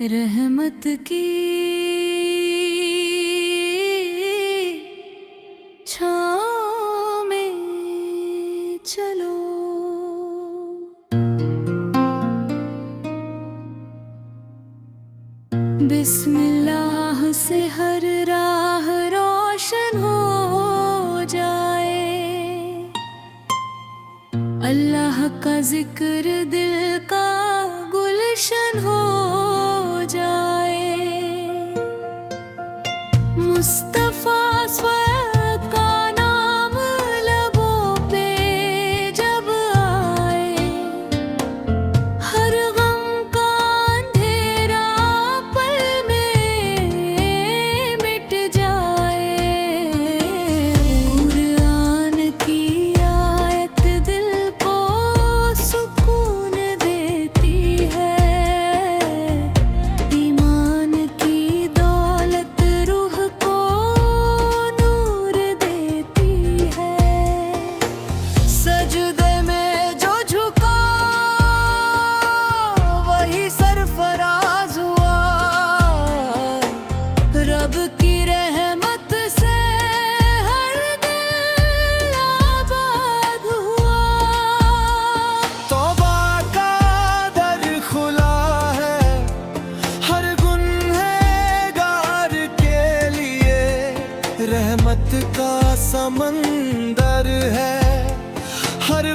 रहमत की छाँव में चलो, बिस्मिल्लाह से हर राह रोशन हो जाए। अल्लाह का जिक्र दिल का गुलशन हो जाए। मुस्तफा स्वयं का नाम लबों पे जब आए, हर गम का अंधेरा पल में मिट जाए। कुरान की आयत दिल को सुकून देती है, ईमान की दौलत रूह को नूर देती है। सजदे में जो झुका वही सरफराज हुआ, रब की रहमत से हर दिल आबाद हुआ। तौबा का दर खुला है हर गुनहगार के लिए, रहमत का समंदर है हर